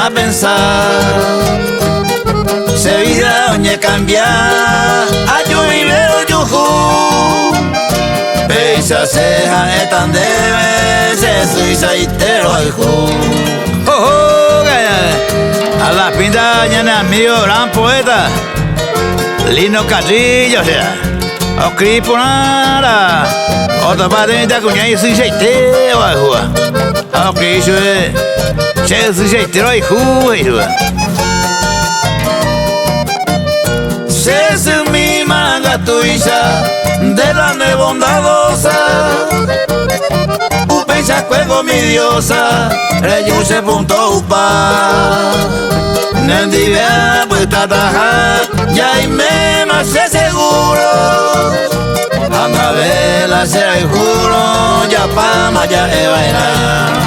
a pensar. Se vida oñe cambiar, ayuy veo yuju. Peisa ceja etan debe, se suiza y tero al ju. A la pinta ñana mío gran poeta Lino Carrillo, o sea, o Criponara, o Tapadenta cuña y su jeiteo a rua. O Cristo é, cheio de jeiteo e rua. Se se mi manga tuicha de la ne bondadosa. Upensa juego mi diosa, reyuse punto upa. Nendivea pues tataja, ya y me más seguro. Anda vela se hay juro, ya pama ya e bailar.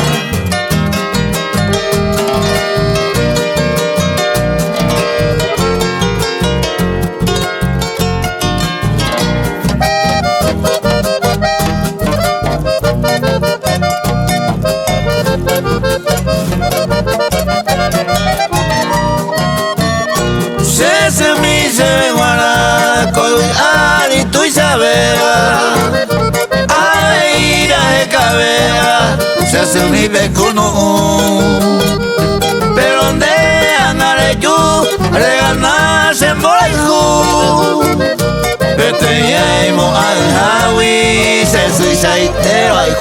Se mi se guarda coi ali tu isabela ai ira e cabela se mi becuno pero donde andare giù reganarse en boihu pete yemo al hawi se suiza itero ai